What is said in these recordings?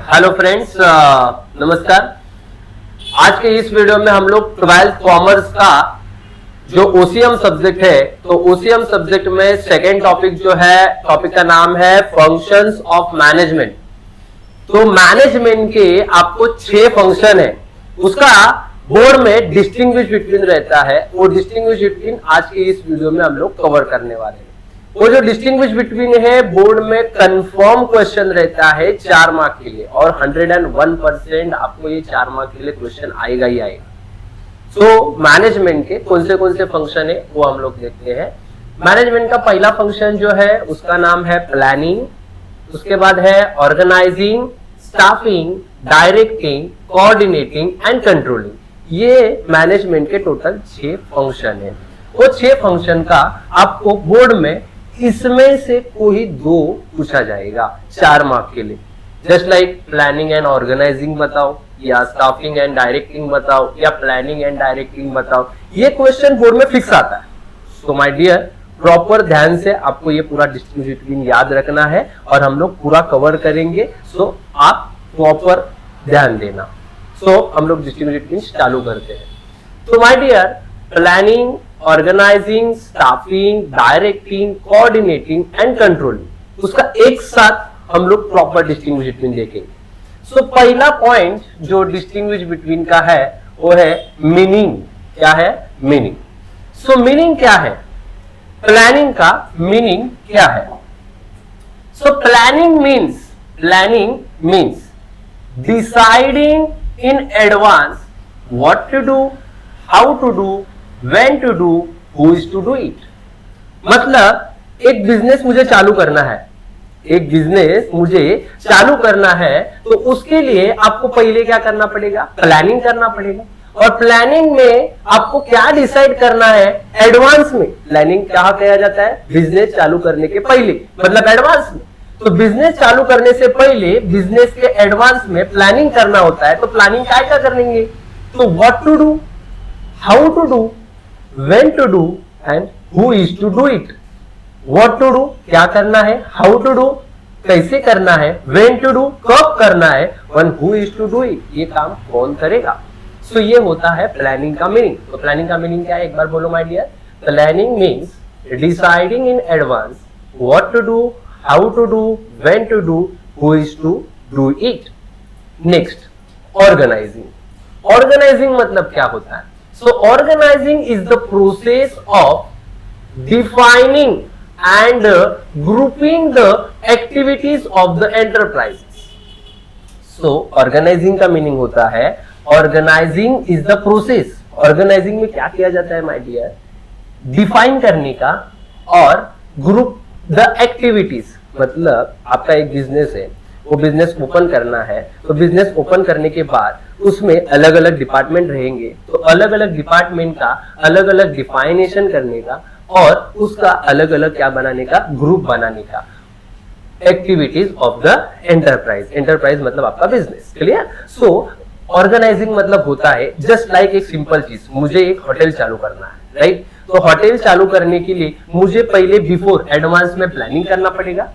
Hello friends, नमस्कार। आज के इस वीडियो में हम लोग 12th कॉमर्स का जो ओसीएम सब्जेक्ट है, तो ओसीएम सब्जेक्ट में सेकेंड टॉपिक जो है, टॉपिक का नाम है फंक्शंस ऑफ मैनेजमेंट। तो मैनेजमेंट के आपको 6 फंक्शन है, उसका बोर्ड में डिस्टिंग्विश बिटवीन रहता है। वो डिस्टिंग्विश बिटवीन आज के इस वीडियो में हम लोग कवर करने वाले हैं। वो जो डिस्टिंग्विश बिटवीन है, बोर्ड में कंफर्म क्वेश्चन रहता है 4 मार्क के लिए, और 101% आपको ये 4 मार्क के लिए क्वेश्चन आएगा ही आएगा। तो मैनेजमेंट के कौन से फंक्शन है वो हम लोग देखते हैं। मैनेजमेंट का पहला फंक्शन जो है उसका नाम है प्लानिंग, उसके बाद है organizing, staffing, directing, coordinating and controlling. ये मैनेजमेंट के टोटल 6 फंक्शन है। वो 6 फंक्शन का आपको बोर्ड में इसमें से कोई 2 पूछा जाएगा 4 मार्क के लिए। Just like planning and organizing बताओ, या स्टाफिंग एंड डायरेक्टिंग बताओ, या प्लानिंग एंड डायरेक्टिंग बताओ। ये क्वेश्चन बोर्ड में फिक्स आता है। सो माय डियर, प्रॉपर ध्यान से आपको ये पूरा डिस्टिंग्विश बिटवीन याद रखना है और हम लोग पूरा कवर करेंगे। सो आप प्रॉपर ध्यान देना। सो हम लोग डिस्टिंग्विश बिटवीन चालू करते हैं। तो my dear, planning, organizing, staffing, directing, coordinating and controlling, उसका एक साथ हम लोग प्रॉपर डिस्टिंग्विश बिटवीन देखेंगे। सो पहला पॉइंट जो डिस्टिंग्विश बिटवीन का है वो है मीनिंग। क्या है? मीनिंग। सो मीनिंग क्या है? प्लानिंग का मीनिंग क्या है? So planning means deciding in advance what to do, how to do, when to do, who is to do it। मतलब एक बिजनेस मुझे चालू करना है, तो उसके लिए आपको पहले क्या करना पड़ेगा? प्लानिंग करना पड़ेगा। और प्लानिंग में आपको क्या डिसाइड करना है? एडवांस में। प्लानिंग क्या कहा जाता है? बिजनेस चालू करने के पहले, मतलब एडवांस में। तो बिजनेस चालू करने से पहले बिजनेस के एडवांस में प्लानिंग करना होता है। तो प्लानिंग क्या करेंगे? तो what to do, how to do, when to do and who is to do it। what to do क्या करना है, how to do कैसे करना है, when to do कब करना है, and who is to do it ये काम कौन करेगा। सो ये होता है प्लानिंग का मीनिंग। तो प्लानिंग का मीनिंग क्या है, एक बार बोलो my dear. Planning means deciding in advance what to do, how to do, when to do, who is to do it। Next, organizing. Organizing मतलब क्या होता है? So organizing is the process of defining and grouping the activities of the enterprise। So organizing का meaning होता है, organizing is the process। Organizing में क्या किया जाता है my dear? Define करने का और group the activities। मतलब आपका एक बिजनेस है, वो बिजनेस ओपन करना है, तो बिजनेस ओपन करने के बाद उसमें अलग अलग डिपार्टमेंट रहेंगे। तो अलग अलग डिपार्टमेंट का अलग अलग डिफाइनेशन करने का और उसका अलग अलग क्या बनाने का? ग्रुप बनाने का। Activities of the enterprise. Enterprise मतलब आपका बिजनेस। क्लियर? सो ऑर्गेनाइजिंग मतलब होता है जस्ट लाइक एक सिंपल चीज, मुझे एक होटल चालू करना है, राइट? तो होटल चालू करने के लिए मुझे पहले बिफोर एडवांस में प्लानिंग करना पड़ेगा,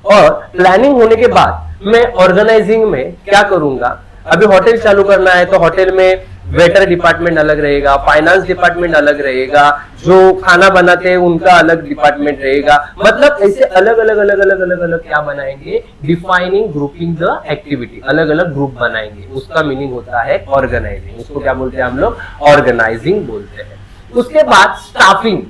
और प्लानिंग होने के बाद मैं ऑर्गेनाइजिंग में क्या करूंगा? अभी होटल चालू करना है तो होटल में वेटर डिपार्टमेंट अलग रहेगा, फाइनेंस डिपार्टमेंट अलग रहेगा, जो खाना बनाते हैं उनका अलग डिपार्टमेंट रहेगा। मतलब ऐसे अलग अलग क्या बनाएंगे? डिफाइनिंग, ग्रुपिंग द एक्टिविटी, अलग अलग ग्रुप बनाएंगे। उसका मीनिंग होता है ऑर्गेनाइजिंग। उसको क्या बोलते हैं हम लोग? ऑर्गेनाइजिंग बोलते हैं। उसके बाद स्टाफिंग।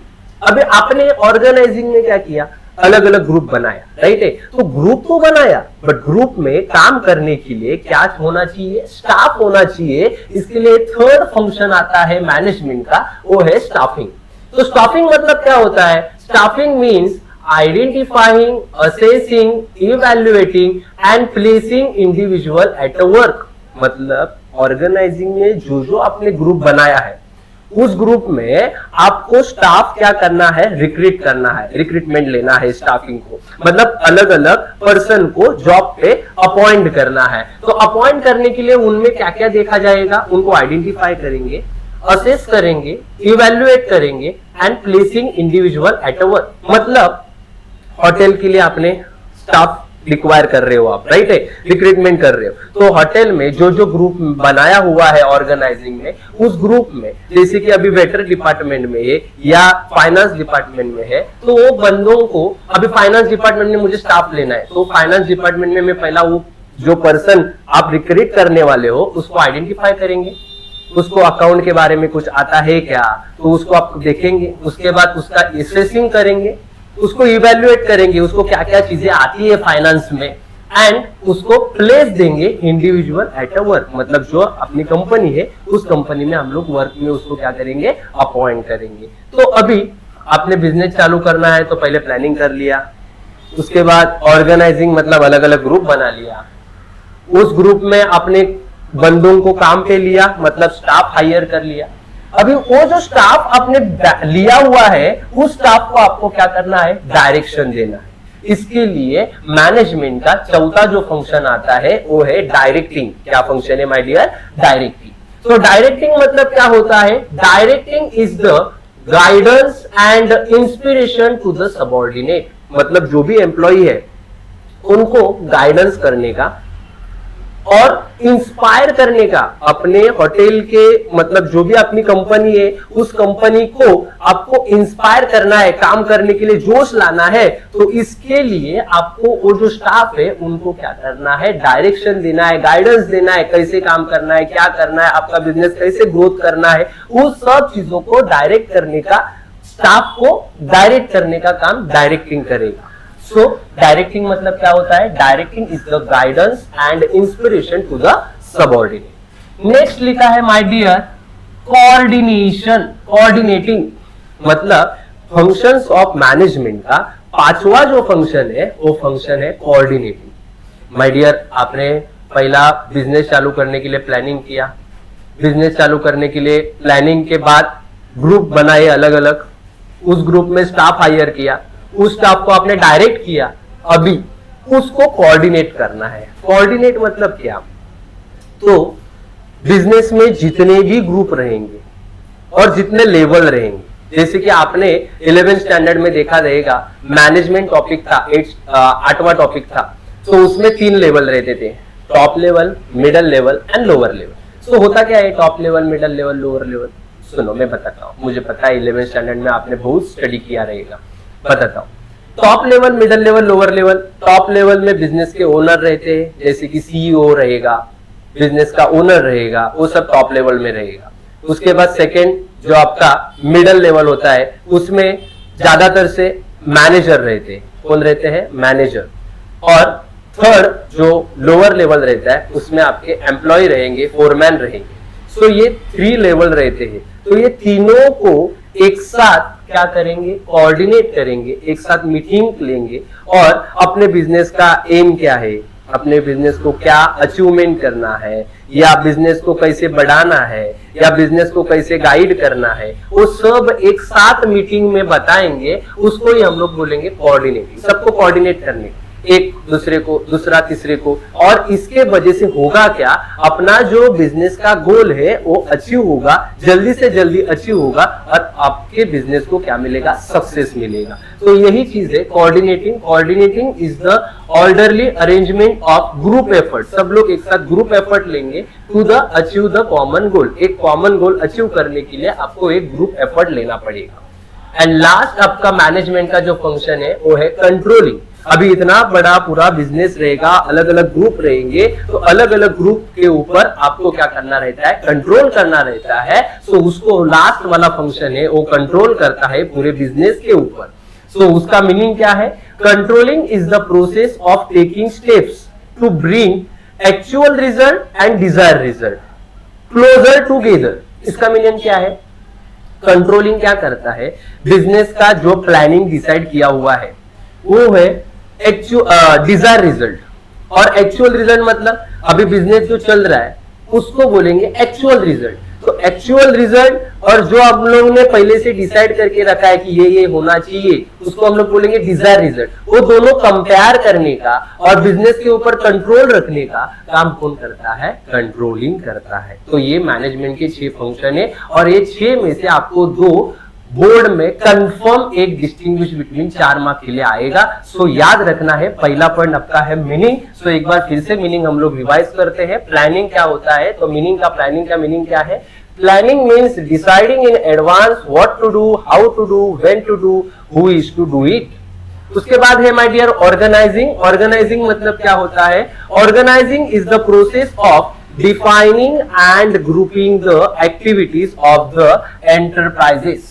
अभी आपने ऑर्गेनाइजिंग में क्या किया? अलग अलग ग्रुप बनाया, राइट है? तो ग्रुप तो बनाया, बट ग्रुप में काम करने के लिए क्या होना चाहिए? स्टाफ होना चाहिए। इसके लिए थर्ड फंक्शन आता है मैनेजमेंट का, वो है स्टाफिंग। तो स्टाफिंग मतलब क्या होता है? Staffing means identifying, assessing, evaluating and placing individual at work. मतलब ऑर्गेनाइजिंग में जो आपने ग्रुप बनाया है, उस ग्रुप में आपको स्टाफ क्या करना है? रिक्रूट करना है, रिक्रूटमेंट लेना है स्टाफिंग को। मतलब अलग अलग पर्सन को जॉब पे अपॉइंट करना है। तो अपॉइंट करने के लिए उनमें क्या क्या देखा जाएगा? उनको आइडेंटिफाई करेंगे, असेस करेंगे, इवैल्यूएट करेंगे and placing individual at work. मतलब होटल के लिए आपने स्टाफ रिक्वायर कर रहे हो आप, राइट है, रिक्रूटमेंट कर रहे हो। तो होटल में जो जो ग्रुप बनाया हुआ है ऑर्गेनाइजिंग में, उस ग्रुप में जैसे कि अभी वेटर डिपार्टमेंट में है या फाइनेंस डिपार्टमेंट में है, तो वो बंदों को, अभी फाइनेंस डिपार्टमेंट में मुझे स्टाफ लेना है, तो फाइनेंस डिपार्टमेंट में मैं पहला वो जो पर्सन आप रिक्रूट करने वाले हो उसको आइडेंटिफाई करेंगे, उसको अकाउंट के बारे में कुछ आता है क्या, तो उसको आप देखेंगे, उसके बाद उसका असेसिंग करेंगे, उसको इवेल्युएट करेंगे, उसको क्या क्या चीजें आती है फाइनेंस में, एंड उसको प्लेस देंगे इंडिविजुअल एट अ वर्क, मतलब जो अपनी कंपनी है उस कंपनी में हम लोग वर्क में उसको क्या करेंगे, अपॉइंट करेंगे। तो अभी आपने बिजनेस चालू करना है तो पहले प्लानिंग कर लिया, उसके बाद ऑर्गेनाइजिंग मतलब अलग अलग ग्रुप बना लिया, उस ग्रुप में अपने बंदों को काम पे लिया, मतलब स्टाफ हायर कर लिया। अभी वो जो स्टाफ आपने लिया हुआ है उस स्टाफ को आपको क्या करना है, डायरेक्शन देना है। इसके लिए मैनेजमेंट का चौथा जो फंक्शन आता है वो है डायरेक्टिंग। क्या फंक्शन है माय डियर, डायरेक्टिंग। तो डायरेक्टिंग मतलब क्या होता है, directing is the guidance and inspiration to the subordinate, मतलब जो भी एम्प्लॉय है उनको गाइडेंस करने का और इंस्पायर करने का, अपने होटल के मतलब जो भी अपनी कंपनी है उस कंपनी को आपको इंस्पायर करना है, काम करने के लिए जोश लाना है। तो इसके लिए आपको वो जो स्टाफ है उनको क्या करना है, डायरेक्शन देना है, गाइडेंस देना है, कैसे काम करना है, क्या करना है, आपका बिजनेस कैसे ग्रोथ करना है, उस सब चीजों को डायरेक्ट करने का, स्टाफ को डायरेक्ट करने का काम डायरेक्टिंग करेगा। सो डायरेक्टिंग मतलब क्या होता है, directing is the guidance and inspiration to the subordinate. Next लिखा है माय डियर कोऑर्डिनेशन, कोऑर्डिनेटिंग मतलब फंक्शंस ऑफ मैनेजमेंट का पांचवा जो फंक्शन है वो फंक्शन है कोऑर्डिनेटिंग। माय डियर, आपने पहला बिजनेस चालू करने के लिए प्लानिंग किया, बिजनेस चालू करने के लिए प्लानिंग के बाद ग्रुप बनाए अलग अलग, उस ग्रुप में स्टाफ हायर किया, उस स्टाफ को आपने डायरेक्ट किया, अभी उसको कोऑर्डिनेट करना है। कोऑर्डिनेट मतलब क्या, तो बिजनेस में जितने भी ग्रुप रहेंगे और जितने लेवल रहेंगे, जैसे कि आपने 11th स्टैंडर्ड में देखा रहेगा मैनेजमेंट टॉपिक था, 8वां टॉपिक था, तो उसमें 3 लेवल रहते थे, top level, middle level and lower level. तो होता क्या है top level, middle level, lower level, सुनो मैं बताता हूँ, मुझे पता है 11th स्टैंडर्ड में आपने बहुत स्टडी किया रहेगा, बताता हूँ। Top level, middle level, lower level. Top level में बिजनेस के ओनर रहते हैं, जैसे कि सीईओ रहेगा, बिजनेस का ओनर रहेगा, वो सब टॉप लेवल में रहेगा। उसके बाद सेकंड जो आपका मिडल लेवल होता है उसमें ज्यादातर से मैनेजर रहते हैं, कौन रहते हैं, मैनेजर। और थर्ड जो लोअर लेवल रहता है उसमें आपके एम्प्लॉय रहेंगे, फोरमैन रहेंगे। सो ये 3 लेवल रहते हैं। तो ये तीनों को एक साथ क्या करेंगे, कोऑर्डिनेट करेंगे, एक साथ मीटिंग लेंगे और अपने बिजनेस का एम क्या है, अपने बिजनेस को क्या अचीवमेंट करना है, या बिजनेस को कैसे बढ़ाना है, या बिजनेस को कैसे गाइड करना है, वो सब एक साथ मीटिंग में बताएंगे। उसको ही हम लोग बोलेंगे कोऑर्डिनेटिंग, सबको कोऑर्डिनेट करने, एक दूसरे को, दूसरा तीसरे को। और इसके वजह से होगा क्या, अपना जो बिजनेस का गोल है वो अचीव होगा, जल्दी से जल्दी अचीव होगा और आपके बिजनेस को क्या मिलेगा, सक्सेस मिलेगा। तो यही चीज है coordinating. Coordinating is the orderly arrangement of group effort. सब लोग एक साथ ग्रुप एफर्ट लेंगे to the achieve the common goal. एक कॉमन गोल अचीव करने के लिए आपको एक ग्रुप एफर्ट लेना पड़ेगा। एंड लास्ट आपका मैनेजमेंट का जो फंक्शन है वो है कंट्रोलिंग। अभी इतना बड़ा पूरा बिजनेस रहेगा, अलग अलग ग्रुप रहेंगे, तो अलग अलग ग्रुप के ऊपर आपको क्या करना रहता है, कंट्रोल करना रहता है। सो उसको लास्ट वाला फंक्शन है वो कंट्रोल करता है पूरे बिजनेस के ऊपर। सो उसका मीनिंग क्या है, controlling is the process of taking steps to bring actual result and desire result closer together. इसका मीनिंग क्या है, कंट्रोलिंग क्या करता है, बिजनेस का जो प्लानिंग डिसाइड किया हुआ है वो है डिजायर रिजल्ट। और एक्चुअल रिजल्ट मतलब अभी बिजनेस जो चल रहा है उसको बोलेंगे एक्चुअल रिजल्ट। तो एक्चुअल रिजल्ट और जो आप लोगों ने पहले से डिसाइड करके रखा है कि ये होना चाहिए उसको हम लोग बोलेंगे डिजायर रिजल्ट। वो दोनों कंपेयर करने का और बिजनेस के ऊपर कंट्रोल रखने का काम कौन करता है, कंट्रोलिंग करता है। तो ये मैनेजमेंट के 6 फंक्शन है और ये 6 में से आपको 2 बोर्ड में कंफर्म एक डिस्टिंग्विश बिटवीन 4 मार्क के लिए आएगा। सो याद रखना है, पहला पॉइंट आपका है मीनिंग। सो एक बार फिर से मीनिंग हम लोग रिवाइज करते हैं। प्लानिंग क्या होता है, तो प्लानिंग का मीनिंग क्या है? Planning means deciding in advance what to do, how to do, when to do, who is to do it. उसके बाद है माय डियर ऑर्गेनाइजिंग। ऑर्गेनाइजिंग मतलब क्या होता है? Organizing is the process of defining and grouping the activities of the enterprises.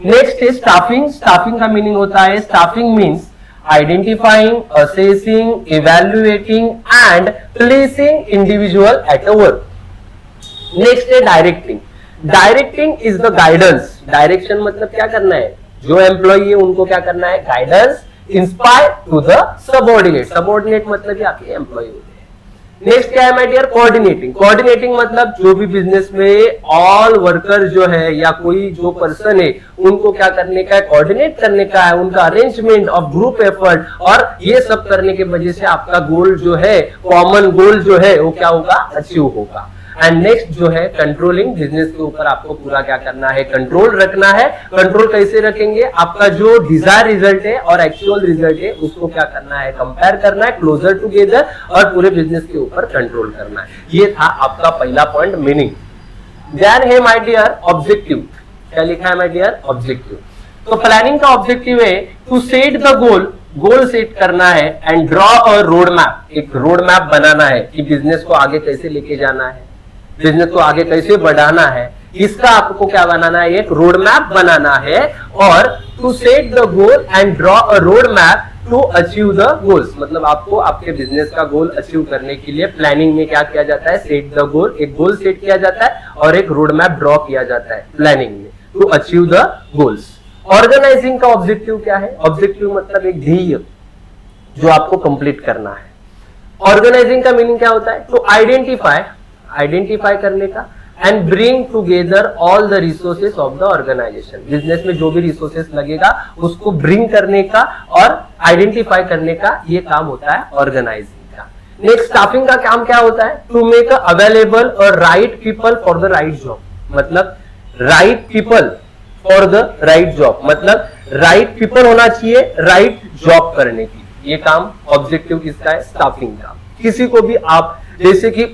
Next is staffing. Staffing का meaning होता है, staffing means identifying, assessing, evaluating and placing individual at a work. Next है directing. Directing is the guidance. Direction मतलब क्या करना है? जो employee है उनको क्या करना है? Guidance, inspire to the subordinate. Subordinate मतलब ये आपके एम्प्लॉई होते हैं। नेक्स्ट क्या है माय डियर? कोऑर्डिनेटिंग। कोऑर्डिनेटिंग मतलब जो भी बिजनेस में ऑल वर्कर जो है या कोई जो पर्सन है उनको क्या करने का है? कोऑर्डिनेट करने का है, उनका अरेंजमेंट ऑफ ग्रुप एफर्ट, और ये सब करने की वजह से आपका गोल जो है, कॉमन गोल जो है वो क्या होगा? अचीव होगा। एंड नेक्स्ट जो है कंट्रोलिंग। बिजनेस के ऊपर आपको पूरा क्या करना है? कंट्रोल रखना है। कंट्रोल कैसे रखेंगे? आपका जो डिजायर रिजल्ट है और एक्चुअल रिजल्ट है उसको क्या करना है? कंपेयर करना है, क्लोजर टुगेदर, और पूरे बिजनेस के ऊपर कंट्रोल करना है। ये था आपका पहला पॉइंट, मीनिंग। देन है माय डियर ऑब्जेक्टिव। क्या लिखा है माय डियर? ऑब्जेक्टिव। तो प्लानिंग का ऑब्जेक्टिव है to set the goal, goal set करना है, and draw a road map, एक रोड मैप बनाना है कि बिजनेस को आगे कैसे लेके जाना है, बिजनेस को आगे कैसे बढ़ाना है, इसका आपको क्या बनाना है? एक रोड मैप बनाना है। और to set the goal and draw a road map to achieve the goals, मतलब आपको आपके बिजनेस का गोल अचीव करने के लिए प्लानिंग में क्या किया जाता है? सेट द गोल, एक गोल सेट किया जाता है और एक रोड मैप ड्रॉ किया जाता है प्लानिंग में to achieve the goals. Organizing का ऑब्जेक्टिव क्या है? ऑब्जेक्टिव मतलब एक ध्येय जो आपको कंप्लीट करना है। ऑर्गेनाइजिंग का मीनिंग क्या होता है? टू आइडेंटिफाई करने का, and bring together all the resources of the organization. Business में जो भी रिसोर्सेस लगेगा उसको ब्रिंग करने का और आइडेंटिफाई करने का ये काम होता है ऑर्गेनाइजिंग का। नेक्स्ट स्टाफिंग का काम क्या होता है? टू मेक अवेलेबल और right people for the right job, मतलब right people for the right job, मतलब राइट पीपल होना चाहिए राइट जॉब करने की। ये काम ऑब्जेक्टिव किसका है? स्टाफिंग का। किसी को भी आप जैसे कि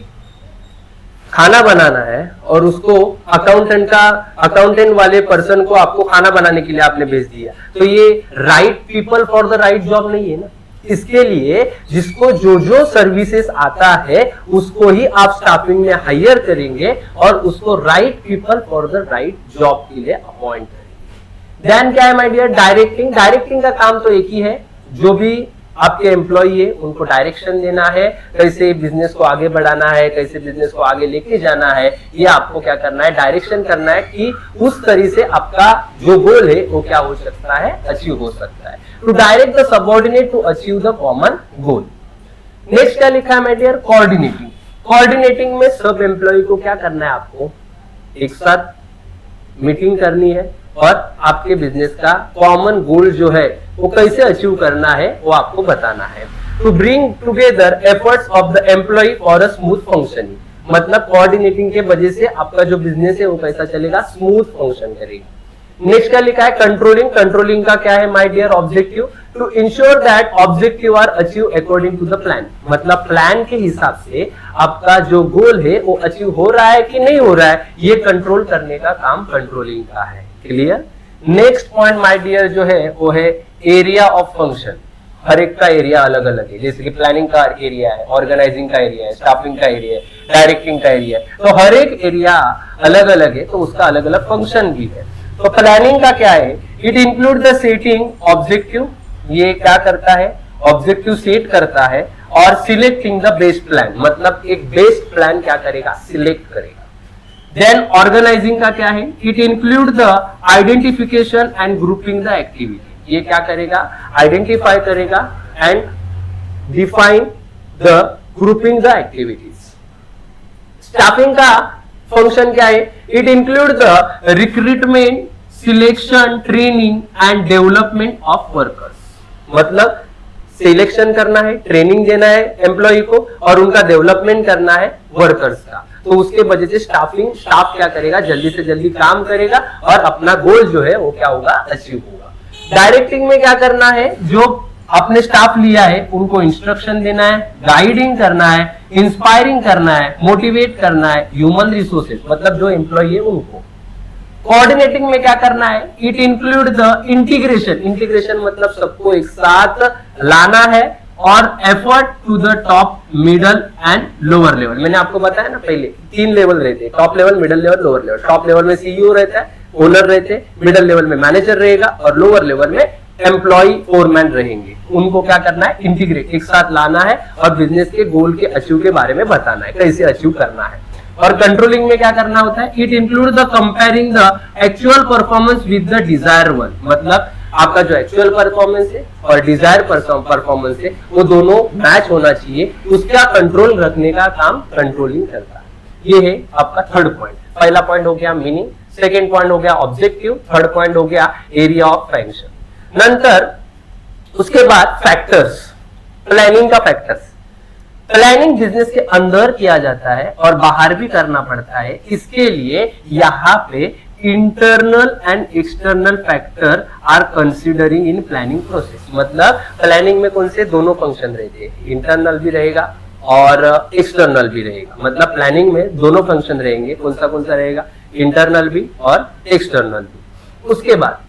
खाना बनाना है और उसको अकाउंटेंट वाले पर्सन को आपको खाना बनाने के लिए आपने भेज दिया, तो ये right people for the right job नहीं है ना। इसके लिए जिसको जो सर्विसेज आता है उसको ही आप स्टाफिंग में हायर करेंगे और उसको right people for the right job के लिए अपॉइंट करेंगे। देन क्या है माय डियर? डायरेक्टिंग। डायरेक्टिंग का काम तो एक ही है, जो भी आपके एम्प्लॉई है उनको डायरेक्शन देना है, कैसे बिजनेस को आगे बढ़ाना है, कैसे बिजनेस को आगे लेके जाना है, ये आपको क्या करना है? डायरेक्शन करना है कि उस तरीके से आपका जो गोल है वो क्या हो सकता है? अचीव हो सकता है। To direct the subordinate to achieve the common goal. Next क्या लिखा है माय डियर? कोऑर्डिनेटिंग। कोऑर्डिनेटिंग में सब एम्प्लॉय को क्या करना है? आपको एक साथ मीटिंग करनी है और आपके बिजनेस का कॉमन गोल जो है वो कैसे अचीव करना है वो आपको बताना है। To bring together efforts of the employ for a smooth functioning, मतलब कोऑर्डिनेटिंग के वजह से आपका जो बिजनेस है वो कैसा चलेगा? स्मूथ फंक्शन करेगा। नेक्स्ट क्या लिखा है? कंट्रोलिंग। कंट्रोलिंग का क्या है my dear? Objective. To ensure that objective are achieve according to the plan, मतलब प्लान के हिसाब से आपका जो गोल है वो अचीव हो रहा है कि नहीं हो रहा है, ये कंट्रोल करने का काम कंट्रोलिंग का है। Clear? Next point my dear जो है वो है एरिया ऑफ फंक्शन। हर एक का एरिया अलग अलग है, जैसे कि प्लानिंग का एरिया है, ऑर्गेनाइजिंग का एरिया है, स्टाफिंग का एरिया है, डायरेक्टिंग का एरिया है, तो हर एक एरिया अलग अलग है, तो उसका अलग अलग फंक्शन भी है। तो प्लानिंग का क्या है? It include the setting objective, ये क्या करता है? ऑब्जेक्टिव सेट करता है, और सिलेक्टिंग द बेस्ट प्लान, मतलब एक बेस्ट प्लान क्या करेगा? सिलेक्ट करेगा। देन ऑर्गेनाइजिंग का क्या है? It include the identification and grouping the activity, ये क्या करेगा? आइडेंटिफाई करेगा and define the grouping the activities. Staffing का फंक्शन क्या है? It include the recruitment, selection, training and development of workers, मतलब सिलेक्शन करना है, ट्रेनिंग देना है एम्प्लॉय को और उनका डेवलपमेंट करना है वर्कर्स का। तो उसके वजह से स्टाफ क्या करेगा, जल्दी से जल्दी काम करेगा और अपना गोल जो है वो क्या होगा, अचीव होगा। डायरेक्टिंग में क्या करना है, जो अपने स्टाफ लिया है उनको इंस्ट्रक्शन देना है, गाइडिंग करना है, इंस्पायरिंग करना है, मोटिवेट करना है, ह्यूमन रिसोर्सेज मतलब जो एम्प्लॉय है उनको। कोऑर्डिनेटिंग में क्या करना है, इट इंक्लूड द इंटीग्रेशन मतलब सबको एक साथ लाना है और effort to the top, middle and lower level. मैंने आपको बताया ना पहले 3 लेवल रहते हैं, top level, middle level, lower level. Top level में सीईओ रहता है, ओनर रहते हैं, मिडल लेवल में मैनेजर रहेगा और लोअर लेवल में एम्प्लॉय फोरमैन रहेंगे। उनको क्या करना है, इंटीग्रेट, एक साथ लाना है और बिजनेस के गोल के अचीव के बारे में बताना है, कैसे अचीव करना है। और कंट्रोलिंग में क्या करना होता है, it include the comparing the actual performance with the desire one, मतलब आपका जो एक्चुअल परफॉर्मेंस है और डिजायर परफॉर्मेंस है वो दोनों मैच होना चाहिए, उसका कंट्रोल रखने का काम कंट्रोलिंग करता है। ये है आपका थर्ड पॉइंट। पहला पॉइंट हो गया मीनिंग, सेकेंड पॉइंट हो गया ऑब्जेक्टिव, थर्ड पॉइंट हो गया एरिया ऑफ फंक्शन। नंतर उसके बाद फैक्टर्स, प्लानिंग का फैक्टर्स। प्लानिंग बिजनेस के अंदर किया जाता है और बाहर भी करना पड़ता है। इसके लिए यहाँ पे internal and external factor are considering in planning process. मतलब प्लानिंग में कौन से दोनों फंक्शन रहते हैं, इंटरनल भी रहेगा और एक्सटर्नल भी रहेगा। मतलब प्लानिंग में दोनों फंक्शन रहेंगे, कौन सा रहेगा, इंटरनल भी और एक्सटर्नल भी। उसके बाद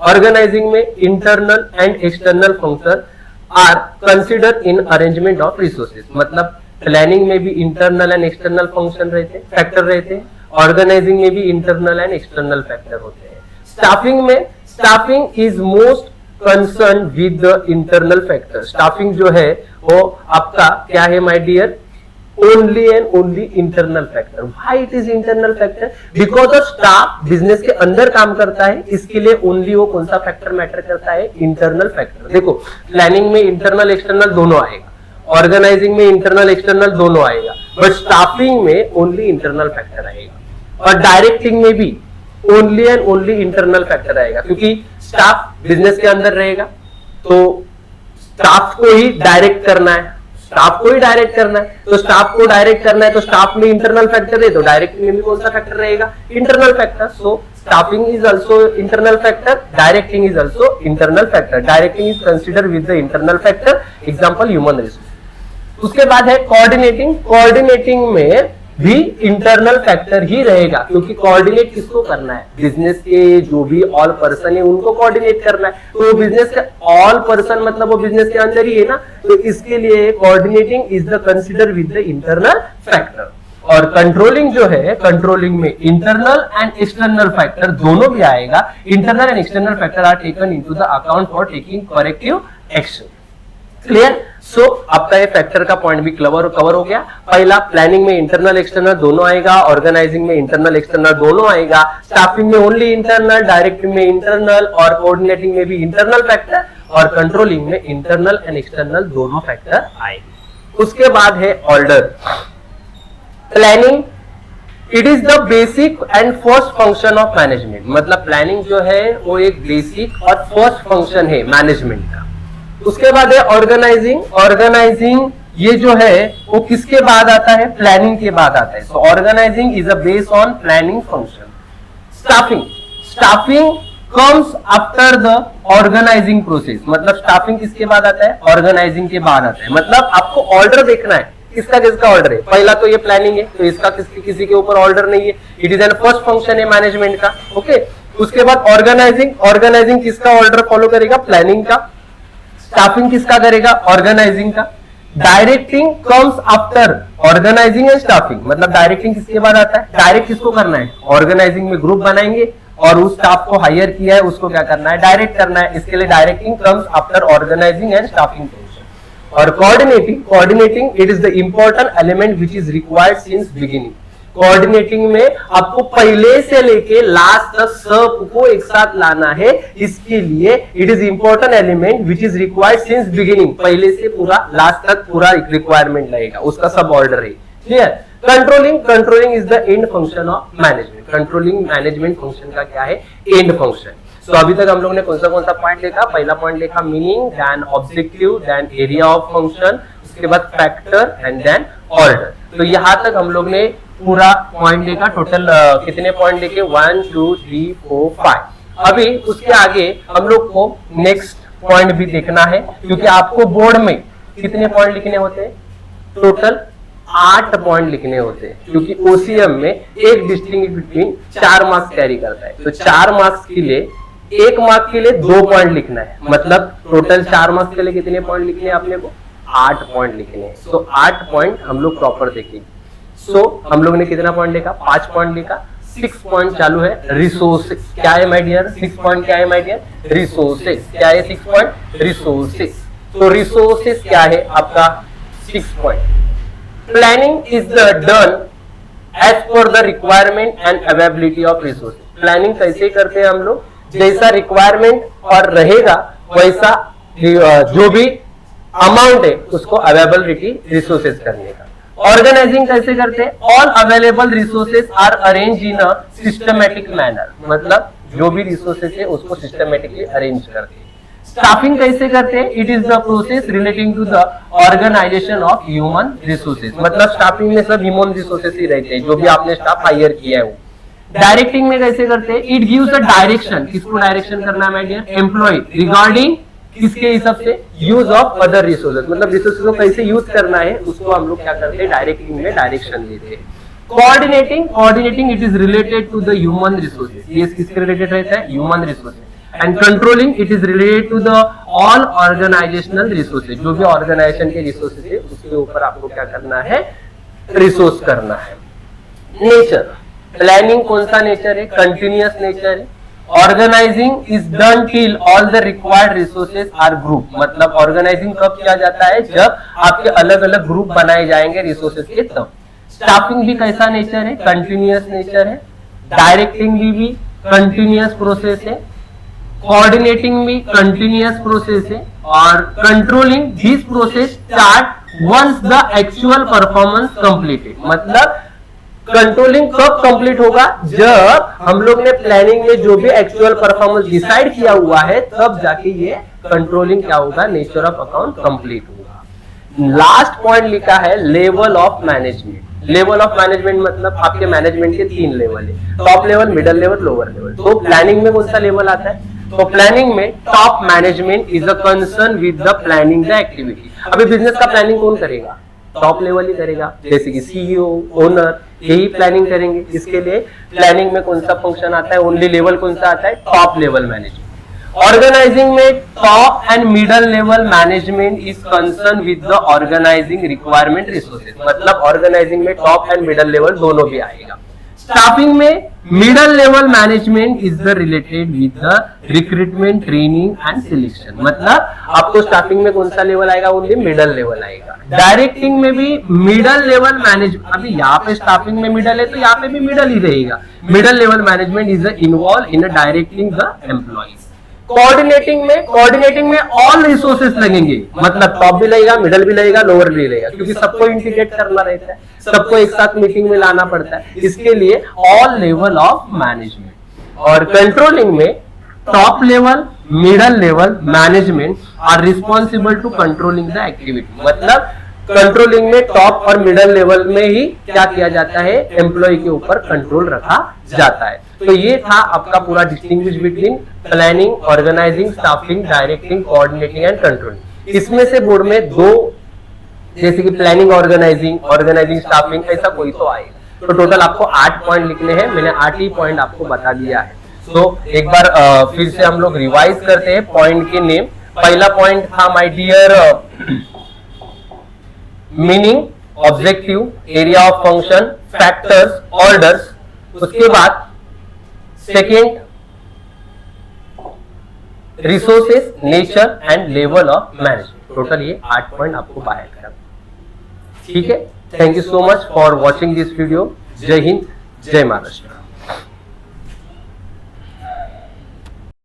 ऑर्गेनाइजिंग में internal and external function are consider in arrangement of resources. मतलब प्लानिंग में भी इंटरनल एंड एक्सटर्नल फंक्शन रहते हैं, फैक्टर रहते हैं। ऑर्गेनाइजिंग में भी इंटरनल एंड एक्सटर्नल फैक्टर होते हैं। Staffing is most concern with the internal factor. Staffing जो है वो आपका क्या है my dear, only and only internal factor. Why it is internal factor, because of staff business के अंदर काम करता है, इसके लिए ओनली वो कौन सा फैक्टर मैटर करता है, इंटरनल फैक्टर। देखो प्लानिंग में इंटरनल एक्सटर्नल दोनों आएगा, ऑर्गेनाइजिंग में इंटरनल एक्सटर्नल दोनों आएगा, बट स्टाफिंग में ओनली इंटरनल फैक्टर आएगा। और डायरेक्टिंग में भी only and only internal factor आएगा, क्योंकि स्टाफ बिजनेस के अंदर रहेगा तो स्टाफ को ही डायरेक्ट करना है, तो स्टाफ को डायरेक्ट करना है तो स्टाफ में इंटरनल फैक्टर है, तो डायरेक्टिंग में भी कौन सा फैक्टर रहेगा, internal factor. So staffing is also internal factor, directing is also internal factor. Directing is consider with the internal factor, example human resource. उसके बाद है कोऑर्डिनेटिंग में भी इंटरनल फैक्टर ही रहेगा, क्योंकि कोऑर्डिनेट किसको करना है, बिजनेस के जो भी ऑल पर्सन है उनको कोऑर्डिनेट करना है। तो बिजनेस के ऑल पर्सन मतलब वो बिजनेस के अंदर ही है ना, तो इसके लिए coordinating is the consider with the internal factor. और कंट्रोलिंग जो है, कंट्रोलिंग में इंटरनल एंड एक्सटर्नल फैक्टर दोनों भी आएगा। Internal and external factor are taken into the account for taking corrective action. Clear? So आपका ये फैक्टर का पॉइंट भी कवर हो गया। पहला, प्लानिंग में इंटरनल एक्सटर्नल दोनों आएगा, ऑर्गेनाइजिंग में इंटरनल एक्सटर्नल दोनों आएगा, स्टाफिंग में ओनली इंटरनल, डायरेक्टिंग में इंटरनल और कोऑर्डिनेटिंग में भी इंटरनल फैक्टर, और कंट्रोलिंग में इंटरनल एंड एक्सटर्नल दोनों फैक्टर आएंगे। उसके बाद है order. Planning it is the basic and first function of management. मतलब प्लानिंग जो है वो एक बेसिक और फर्स्ट फंक्शन है मैनेजमेंट का। उसके बाद है ऑर्गेनाइजिंग ये जो है वो किसके बाद आता है, प्लानिंग के बाद आता है। So organising is a base on planning function. Staffing comes after the organising process. मतलब स्टाफिंग किसके बाद आता है, ऑर्गेनाइजिंग के बाद आता है। मतलब आपको ऑर्डर देखना है, किसका ऑर्डर है। पहला तो ये प्लानिंग है, तो इसका किसी के ऊपर ऑर्डर नहीं है, it is an first function है मैनेजमेंट का। ओके, उसके बाद ऑर्गेनाइजिंग किसका ऑर्डर फॉलो करेगा, प्लानिंग का। स्टाफिंग किसका करेगा, ऑर्गेनाइजिंग का। Directing comes after organising and staffing. मतलब डायरेक्टिंग किसके बाद आता है, डायरेक्ट किसको करना है, ऑर्गेनाइजिंग में ग्रुप बनाएंगे और उस स्टाफ को हायर किया है उसको क्या करना है, डायरेक्ट करना है। इसके लिए directing comes after organising and staffing function. और coordinating it is the important element which is required since beginning. Coordinating में आपको पहले से लेके लास्ट तक सबको एक साथ लाना है। इसके लिए it is important element which is required since beginning. पहले से पूरा लास्ट तक पूरा रिक्वायरमेंट लगेगा, उसका सब ऑर्डर है। Clear? Controlling is the end function of management. Controlling management function का क्या है, एंड फंक्शन। सो अभी तक हम लोग ने कौन सा पॉइंट देखा, पहला पॉइंट देखा meaning, then objective, then area of function, उसके बाद फैक्टर एंड देन ऑर्डर। तो यहाँ तक हम लोग ने पूरा पॉइंट देखा। टोटल कितने पॉइंट देखे? 1 2 3 4 5। अभी उसके आगे हम लोग को नेक्स्ट पॉइंट भी देखना है, क्योंकि आपको बोर्ड में कितने पॉइंट लिखने होते हैं? टोटल 8 पॉइंट लिखने होते हैं, क्योंकि ओसीएम में एक डिस्टिंग बिटवीन 4 मार्क्स कैरी करता है। तो 4 मार्क्स के लिए 1 मार्क के लिए 2 पॉइंट लिखना है, मतलब टोटल 4 मार्क्स के लिए कितने पॉइंट लिखने हैं आपने को? 8 पॉइंट लिखने हैं। तो 8 पॉइंट हम लोग प्रॉपर देखेंगे। सो हम लोग ने कितना पॉइंट देखा? 5 पॉइंट देखा। 6 पॉइंट चालू है रिसोर्सेस। क्या है माय डियर? 6 पॉइंट क्या है माय डियर? रिसोर्सेस। क्या है 6 पॉइंट? रिसोर्सेस। तो रिसोर्सेस क्या है आपका? 6 point. Planning is done as per the requirement and availability of resources. Planning कैसे करते हैं हम लोग? जैसा रिक्वायरमेंट और रहेगा वैसा जो भी अमाउंट है उसको अवेलेबिलिटी रिसोर्सेज करने का। ऑर्गेनाइजिंग कैसे करते हैं? All available resources are arrange in a systematic manner, मतलब जो भी रिसोर्सेज है उसको सिस्टमैटिकली अरेंज करते हैं। स्टाफिंग कैसे करते हैं? It is the process relating to the organization of human resources, मतलब स्टाफिंग में सब ह्यूमन रिसोर्सेज ही रहते हैं, जो भी आपने स्टाफ हायर किया है वो। डायरेक्टिंग में कैसे करते हैं? It gives a direction. किसको डायरेक्शन करना है माय डियर? एम्प्लॉय रिगार्डिंग किसके हिसाब से? यूज ऑफ अदर रिसोर्सेज, मतलब रिसोर्सेज को कैसे यूज करना है उसको हम लोग क्या करते हैं? डायरेक्टिंग में डायरेक्शन देते हैं। Coordinating it is related to the human resources. ये किसके रिलेटेड रहता है? Human resources. And controlling it is related to the all organizational resources. जो भी ऑर्गेनाइजेशन के रिसोर्सेज है उसके ऊपर आपको क्या करना है? रिसोर्स करना है। नेचर, प्लानिंग कौन सा नेचर है? कंटिन्यूअस नेचर है। Organizing is done till all the required resources are group, मतलब ऑर्गेनाइजिंग कब किया जाता है? जब आपके अलग अलग ग्रुप बनाए जाएंगे रिसोर्सेज के तब। स्टाफिंग भी कैसा नेचर है? कंटिन्यूअस नेचर है। डायरेक्टिंग भी कंटिन्यूअस प्रोसेस है। कोऑर्डिनेटिंग भी कंटिन्यूअस प्रोसेस है। और controlling this process start once the actual performance completed, मतलब कंट्रोलिंग कब कंप्लीट होगा? जब हम लोग ने प्लानिंग में जो भी एक्चुअल परफॉर्मेंस डिसाइड किया हुआ है तब जाके ये कंट्रोलिंग क्या होगा? नेचर ऑफ अकाउंट कंप्लीट होगा। लास्ट पॉइंट लिखा है level of management. Level of management मतलब आपके मैनेजमेंट के 3 लेवल है, top level, middle level, lower level. तो प्लानिंग में कौन सा लेवल आता है? तो प्लानिंग में top management is a concern with the planning the activity. अभी बिजनेस का प्लानिंग कौन करेगा? टॉप लेवल ही करेगा, जैसे कि सीईओ, ओनर, यही प्लानिंग करेंगे। इसके लिए प्लानिंग में कौन सा फंक्शन आता है? ओनली लेवल कौन सा आता है? Top level management. ऑर्गेनाइजिंग में top and middle level management is concern with the organizing requirement resources, मतलब ऑर्गेनाइजिंग में टॉप एंड मिडल लेवल दोनों भी आएगा। स्टाफिंग में middle level management is the related with the recruitment, training and selection, मतलब आपको staffing में कौन सा लेवल आएगा? ओनली मिडल लेवल आएगा। डायरेक्टिंग में भी मिडल लेवल मैनेजमेंट, अभी यहाँ पे स्टाफिंग में मिडल है तो यहाँ पे भी मिडल ही रहेगा। Middle level management is involve in directing the employees. Coordinating में ऑल रिसोर्सेस लगेंगे, मतलब टॉप भी लगेगा, मिडल भी लगेगा, लोअर भी लगेगा, क्योंकि सबको इंटीग्रेट करना रहता है, सबको एक साथ मीटिंग में लाना पड़ता है, इसके लिए ऑल लेवल ऑफ मैनेजमेंट। और कंट्रोलिंग में top level, middle level management are responsible to controlling the activity, मतलब कंट्रोलिंग में टॉप और मिडल लेवल में ही क्या किया जाता है? एम्प्लॉय के ऊपर कंट्रोल रखा जाता है। तो ये था आपका पूरा distinguish between planning, organizing, staffing, directing, coordinating and controlling. इसमें से बोर्ड में 2 जैसे कि प्लानिंग, ऑर्गेनाइजिंग, स्टाफिंग, ऐसा कोई तो आएगा। तो टोटल आपको 8 पॉइंट लिखने हैं, मैंने 8 ही पॉइंट आपको बता दिया है। तो एक बार फिर से हम लोग रिवाइज करते हैं पॉइंट के नेम। पहला पॉइंट था my dear meaning, objective, area of function, factors, orders. उसके बाद second resources, nature and level of management. Total ये 8 पॉइंट आपको बाहर करा। ठीक है, thank you so much for watching this video. जय हिंद, जय महाराष्ट्र।